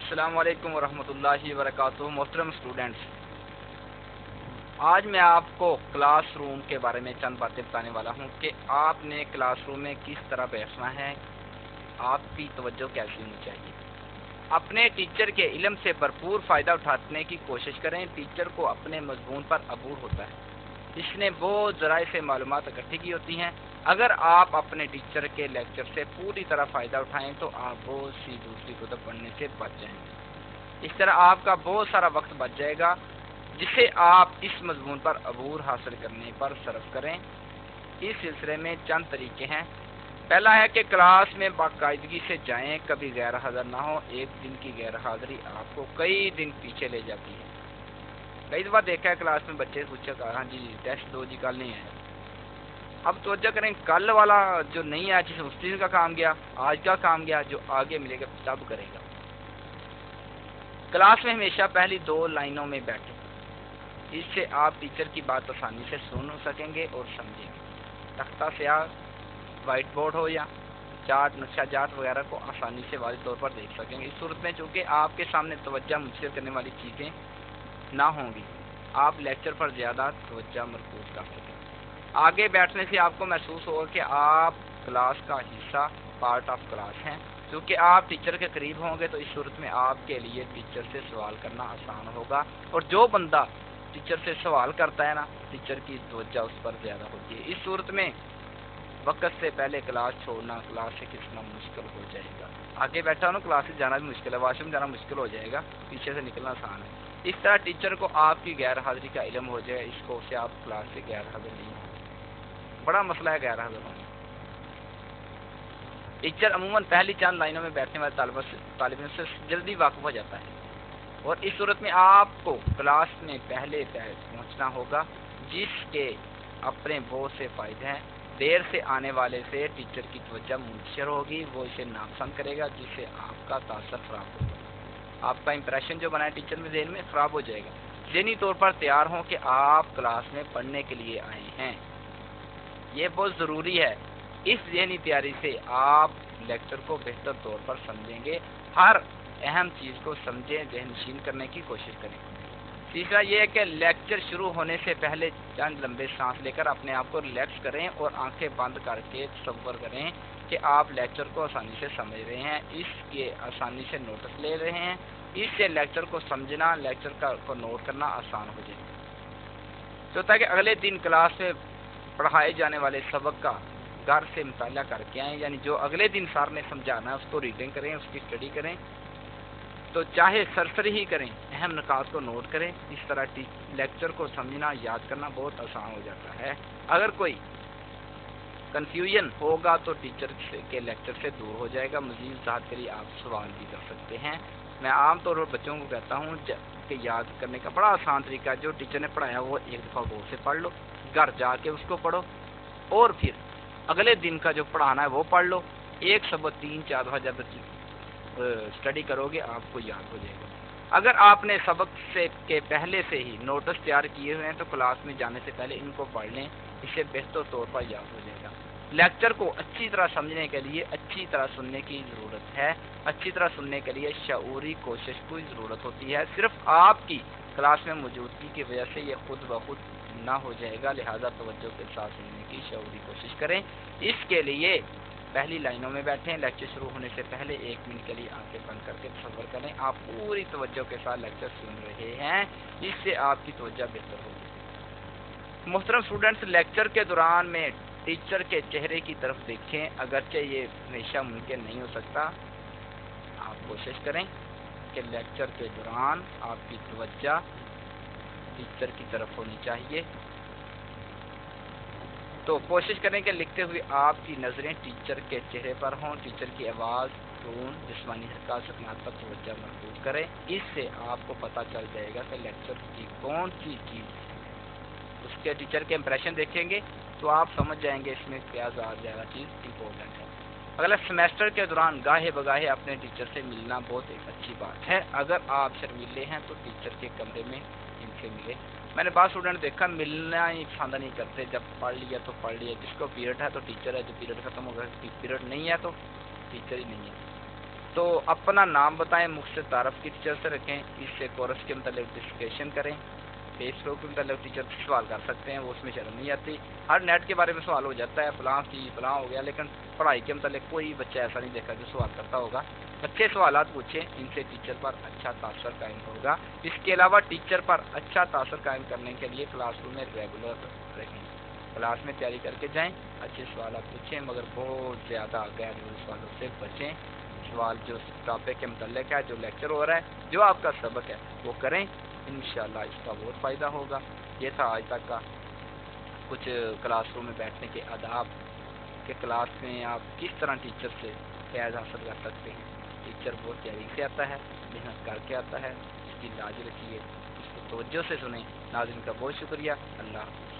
السلام علیکم ورحمۃ اللہ وبرکاتہ۔ محترم اسٹوڈنٹس، آج میں آپ کو کلاس روم کے بارے میں چند باتیں بتانے والا ہوں کہ آپ نے کلاس روم میں کس طرح بیٹھنا ہے، آپ کی توجہ کیسی ہونی چاہیے۔ اپنے ٹیچر کے علم سے بھرپور فائدہ اٹھانے کی کوشش کریں۔ ٹیچر کو اپنے مضمون پر عبور ہوتا ہے، اس نے بہت ذرائع سے معلومات اکٹھی کی ہوتی ہیں۔ اگر آپ اپنے ٹیچر کے لیکچر سے پوری طرح فائدہ اٹھائیں تو آپ بہت سی دوسری کتب پڑھنے سے بچ جائیں گے۔ اس طرح آپ کا بہت سارا وقت بچ جائے گا، جسے آپ اس مضمون پر عبور حاصل کرنے پر صرف کریں۔ اس سلسلے میں چند طریقے ہیں۔ پہلا ہے کہ کلاس میں باقاعدگی سے جائیں، کبھی غیر حاضر نہ ہو۔ ایک دن کی غیر حاضری آپ کو کئی دن پیچھے لے جاتی ہے۔ کئی دفعہ دیکھا ہے کلاس میں بچے پوچھا کہ ہاں جی ٹیسٹ دو جی، کل نہیں آیا۔ اب توجہ کریں، کل والا جو نہیں آیا، جس اس دن کا کام گیا، آج کا کام گیا، جو آگے ملے گا تب کرے گا۔ کلاس میں ہمیشہ پہلی 2 لائنوں میں بیٹھیں، اس سے آپ ٹیچر کی بات آسانی سے سن سکیں گے اور سمجھیں گے۔ تختہ سیاہ، وائٹ بورڈ ہو یا چارٹ، نقشہ جات وغیرہ کو آسانی سے واضح طور پر دیکھ سکیں گے۔ اس صورت میں چونکہ آپ کے سامنے توجہ منتقل کرنے والی چیزیں نہ ہوں گی، آپ لیکچر پر زیادہ توجہ مرکوز کر سکیں۔ آگے بیٹھنے سے آپ کو محسوس ہوگا کہ آپ کلاس کا حصہ، پارٹ آف کلاس ہیں۔ کیونکہ آپ ٹیچر کے قریب ہوں گے تو اس صورت میں آپ کے لیے ٹیچر سے سوال کرنا آسان ہوگا، اور جو بندہ ٹیچر سے سوال کرتا ہے نا، ٹیچر کی توجہ اس پر زیادہ ہوتی ہے۔ اس صورت میں وقت سے پہلے کلاس چھوڑنا، کلاس سے کھسنا مشکل ہو جائے گا۔ آگے بیٹھا ہوں نا، کلاس سے جانا بھی مشکل ہے، واش روم جانا مشکل ہو جائے گا، پیچھے سے نکلنا آسان ہے۔ اس طرح ٹیچر کو آپ کی غیر حاضری کا علم ہو جائے، اس کو سے آپ کلاس سے غیر حاضر نہیں ہوں۔ بڑا مسئلہ ہے غیر حاضر ہونا۔ ٹیچر عموماً پہلی چند لائنوں میں بیٹھنے والے طالب علم سے جلدی واقف ہو جاتا ہے، اور اس صورت میں آپ کو کلاس میں پہلے پہنچنا ہوگا، جس کے اپنے بہت سے فائدے ہیں۔ دیر سے آنے والے سے ٹیچر کی توجہ منتشر ہوگی، وہ اسے ناپسند کرے گا، جس سے آپ کا تاثر خراب ہوگا۔ آپ کا امپریشن جو بنا ہے ٹیچر میں ذہن میں خراب ہو جائے گا۔ ذہنی طور پر تیار ہوں کہ آپ کلاس میں پڑھنے کے لیے آئے ہیں، یہ بہت ضروری ہے۔ اس ذہنی تیاری سے آپ لیکچر کو بہتر طور پر سمجھیں گے۔ ہر اہم چیز کو سمجھیں، ذہن نشین کرنے کی کوشش کریں۔ تیسرا یہ ہے کہ لیکچر شروع ہونے سے پہلے چند لمبے سانس لے کر اپنے آپ کو ریلیکس کریں اور آنکھیں بند کر کے تصور کریں کہ آپ لیکچر کو آسانی سے سمجھ رہے ہیں، اس کے آسانی سے نوٹس لے رہے ہیں۔ اس سے لیکچر کو سمجھنا، لیکچر کو نوٹ کرنا آسان ہو جائے گا۔ چوتھا کہ اگلے دن کلاس میں پڑھائے جانے والے سبق کا گھر سے مطالعہ کر کے آئیں، یعنی جو اگلے دن سر نے سمجھانا ہے اس کو ریڈنگ کریں، اس کی اسٹڈی کریں، تو چاہے سرسری ہی کریں، اہم نکات کو نوٹ کریں۔ اس طرح لیکچر کو سمجھنا، یاد کرنا بہت آسان ہو جاتا ہے۔ اگر کوئی کنفیوژن ہوگا تو ٹیچر کے لیکچر سے دور ہو جائے گا۔ مزید وضاحت کے لیے آپ سوال بھی کر سکتے ہیں۔ میں عام طور پر بچوں کو کہتا ہوں کہ یاد کرنے کا بڑا آسان طریقہ ہے، جو ٹیچر نے پڑھایا وہ ایک دفعہ غور سے پڑھ لو، گھر جا کے اس کو پڑھو، اور پھر اگلے دن کا جو پڑھانا ہے وہ پڑھ لو۔ ایک سبق 3-4 دفعہ جب اسٹڈی کرو گے آپ کو یاد ہو جائے گا۔ اگر آپ نے سبق کے پہلے سے ہی نوٹس تیار کیے ہوئے ہیں تو کلاس میں جانے سے پہلے ان کو پڑھ لیں، اسے بہتر طور پر یاد ہو جائے گا۔ لیکچر کو اچھی طرح سمجھنے کے لیے اچھی طرح سننے کی ضرورت ہے۔ اچھی طرح سننے کے لیے شعوری کوشش کی ضرورت ہوتی ہے۔ صرف آپ کی کلاس میں موجودگی کی وجہ سے یہ خود بخود نہ ہو جائے گا، لہذا توجہ کے ساتھ سننے کی شعوری کوشش کریں۔ اس کے لیے پہلی لائنوں میں بیٹھیں۔ لیکچر شروع ہونے سے پہلے 1 منٹ کے لیے آنکھیں بند کر کے تصور کریں آپ پوری توجہ کے ساتھ لیکچر سن رہے ہیں، اس سے آپ کی توجہ بہتر ہوگی۔ محترم اسٹوڈنٹس، لیکچر کے دوران میں ٹیچر کے چہرے کی طرف دیکھیں، اگرچہ یہ ہمیشہ ممکن نہیں ہو سکتا۔ آپ کوشش کریں کہ لیکچر کے دوران آپ کی توجہ ٹیچر کی طرف ہونی چاہیے، تو کوشش کریں کہ لکھتے ہوئے آپ کی نظریں ٹیچر کے چہرے پر ہوں۔ ٹیچر کی آواز، ٹون، جسمانی حرکات سکنات پر توجہ مرکوز کریں۔ اس سے آپ کو پتہ چل جائے گا کہ لیکچر کی کون سی چیز اس کے ٹیچر کے امپریشن دیکھیں گے تو آپ سمجھ جائیں گے اس میں کیا زیادہ چیز امپورٹنٹ ہے۔ اگلا سیمیسٹر کے دوران گاہے بگاہے اپنے ٹیچر سے ملنا بہت ایک اچھی بات ہے۔ اگر آپ شرمیلے ہیں تو ٹیچر کے کمرے میں ان سے ملے۔ میں نے بعض اسٹوڈنٹ دیکھا ملنا ہی پسند نہیں کرتے، جب پڑھ لیا تو پڑھ لیا، جس کو پیریڈ ہے تو ٹیچر ہے، جو پیریڈ ختم ہو گیا، پیریڈ نہیں ہے تو ٹیچر ہی نہیں ہے۔ تو اپنا نام بتائیں، مجھ سے تعارف کی ٹیچر سے رکھیں، اس سے کورس کے متعلق ڈسکشن کریں، فیس بک کے متعلق ٹیچر سے سوال کر سکتے ہیں، وہ اس میں شرم نہیں آتی۔ ہر نیٹ کے بارے میں سوال ہو جاتا ہے، فلاں کی فلاں ہو گیا، لیکن پڑھائی کے متعلق کوئی بچہ ایسا نہیں دیکھا جو سوال کرتا ہوگا۔ اچھے سوالات پوچھیں، ان سے ٹیچر پر اچھا تاثر قائم ہوگا۔ اس کے علاوہ ٹیچر پر اچھا تاثر قائم کرنے کے لیے کلاس روم میں ریگولر رہیں، کلاس میں تیاری کر کے جائیں، اچھے سوالات پوچھیں، مگر بہت زیادہ غیر ضروری سوالوں سے بچیں۔ سوال جو ٹاپک کے متعلق ہے، جو لیکچر ہو رہا ہے، جو آپ کا سبق ہے، وہ کریں، انشاءاللہ اس کا بہت فائدہ ہوگا۔ یہ تھا آج تک کا کچھ کلاس روم میں بیٹھنے کے آداب، کہ کلاس میں آپ کس طرح ٹیچر سے فیض حاصل کر سکتے ہیں۔ ٹیچر بہت تیاری سے آتا ہے، محنت کر کے آتا ہے، اس کی لاج رکھیے، اس کو توجہ سے سنیں۔ ناظرین کا بہت شکریہ، اللہ حافظ۔